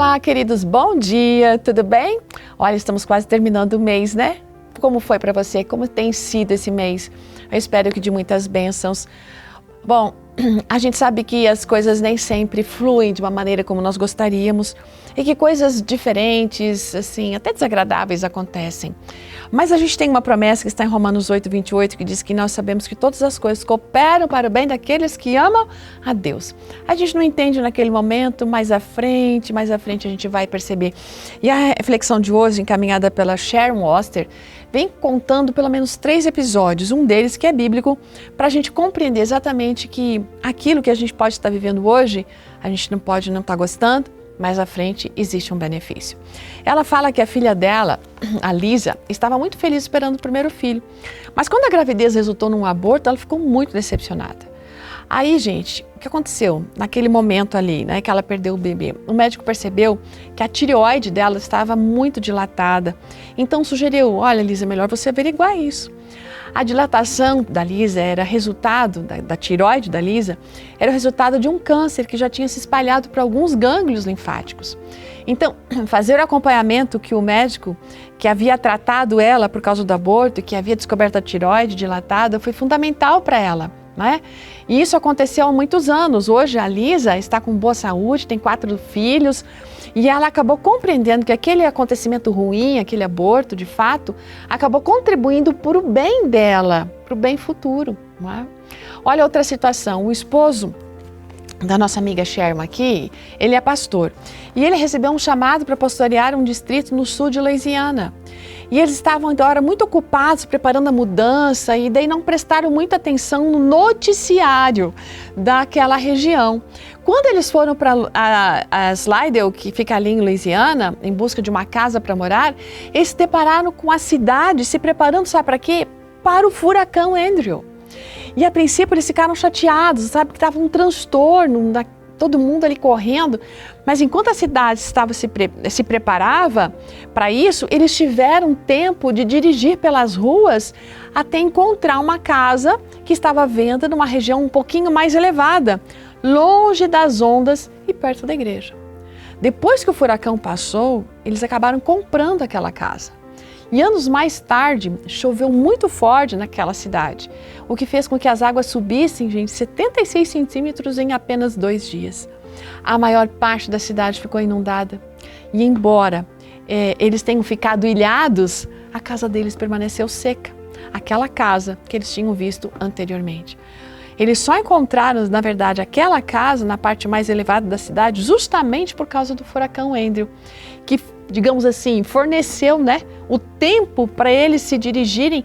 Olá, queridos, bom dia, tudo bem? Olha, estamos quase terminando o mês, né? Como foi para você? Como tem sido esse mês? Eu espero que de muitas bênçãos. Bom, a gente sabe que as coisas nem sempre fluem de uma maneira como nós gostaríamos e que coisas diferentes, assim, até desagradáveis acontecem. Mas a gente tem uma promessa que está em Romanos 8:28, que diz que nós sabemos que todas as coisas cooperam para o bem daqueles que amam a Deus. A gente não entende naquele momento, mais à frente a gente vai perceber. E a reflexão de hoje, encaminhada pela Sharon Oster, vem contando pelo menos 3 episódios, um deles que é bíblico, para a gente compreender exatamente que aquilo que a gente pode estar vivendo hoje, a gente não pode não estar gostando, mas à frente existe um benefício. Ela fala que a filha dela, a Lisa, estava muito feliz esperando o primeiro filho, mas quando a gravidez resultou num aborto, ela ficou muito decepcionada. Aí, gente, o que aconteceu naquele momento ali, né, que ela perdeu o bebê? O médico percebeu que a tireoide dela estava muito dilatada, então sugeriu, olha, Lisa, é melhor você averiguar isso. A dilatação da Lisa era resultado, da tireoide da Lisa, era o resultado de um câncer que já tinha se espalhado para alguns gânglios linfáticos. Então, fazer o acompanhamento que o médico que havia tratado ela por causa do aborto, que havia descoberto a tireoide dilatada, foi fundamental para ela. Né? E isso aconteceu há muitos anos. Hoje a Lisa está com boa saúde, tem 4 filhos e ela acabou compreendendo que aquele acontecimento ruim, aquele aborto de fato, acabou contribuindo para o bem dela, para o bem futuro. Não é? Olha outra situação, o esposo da nossa amiga Sherma aqui, ele é pastor e ele recebeu um chamado para pastorear um distrito no sul de Louisiana. E eles estavam agora muito ocupados preparando a mudança e daí não prestaram muita atenção no noticiário daquela região. Quando eles foram para a Slidell, que fica ali em Louisiana, em busca de uma casa para morar, eles se depararam com a cidade se preparando, sabe para quê? Para o furacão Andrew. E a princípio eles ficaram chateados, sabe, que estava um transtorno, todo mundo ali correndo, mas enquanto a cidade se preparava para isso, eles tiveram tempo de dirigir pelas ruas até encontrar uma casa que estava à venda numa região um pouquinho mais elevada, longe das ondas e perto da igreja. Depois que o furacão passou, eles acabaram comprando aquela casa. E anos mais tarde, choveu muito forte naquela cidade, o que fez com que as águas subissem, gente, 76 centímetros em apenas 2 dias. A maior parte da cidade ficou inundada e embora eles tenham ficado ilhados, a casa deles permaneceu seca, aquela casa que eles tinham visto anteriormente. Eles só encontraram, na verdade, aquela casa na parte mais elevada da cidade justamente por causa do furacão Andrew, que, digamos assim, forneceu, né, o tempo para eles se dirigirem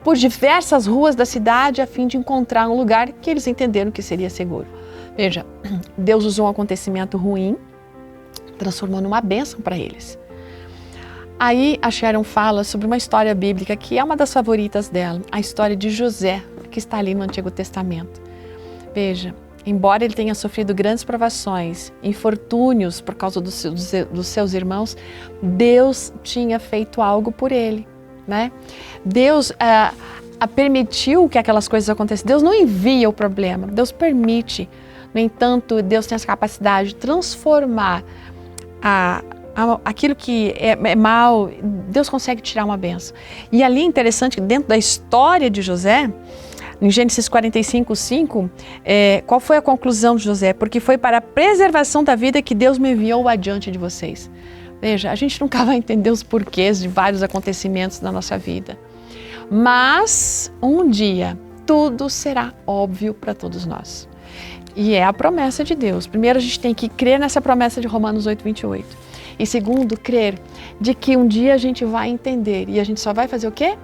por diversas ruas da cidade a fim de encontrar um lugar que eles entenderam que seria seguro. Veja, Deus usou um acontecimento ruim, transformou numa bênção para eles. Aí a Sharon fala sobre uma história bíblica que é uma das favoritas dela, a história de José, que está ali no Antigo Testamento. Veja, embora ele tenha sofrido grandes provações, infortúnios por causa dos seus irmãos, Deus tinha feito algo por ele, né? Deus permitiu que aquelas coisas acontecessem. Deus não envia o problema, Deus permite. No entanto, Deus tem essa capacidade de transformar aquilo que é mal, Deus consegue tirar uma bênção. E ali é interessante que dentro da história de José, em Gênesis 45:5, qual foi a conclusão de José? Porque foi para a preservação da vida que Deus me enviou adiante de vocês. Veja, a gente nunca vai entender os porquês de vários acontecimentos na nossa vida. Mas um dia tudo será óbvio para todos nós. E é a promessa de Deus. Primeiro, a gente tem que crer nessa promessa de Romanos 8:28. E segundo, crer de que um dia a gente vai entender e a gente só vai fazer o quê?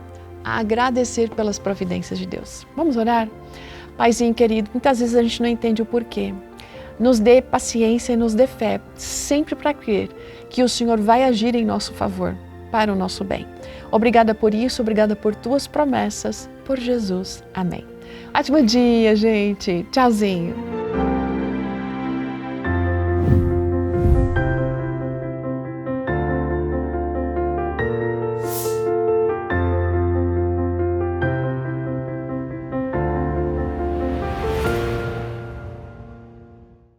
Agradecer pelas providências de Deus. Vamos orar? Paizinho querido, muitas vezes a gente não entende o porquê. Nos dê paciência e nos dê fé, sempre para crer que o Senhor vai agir em nosso favor, para o nosso bem. Obrigada por isso, obrigada por tuas promessas, por Jesus. Amém. Ótimo dia, gente. Tchauzinho.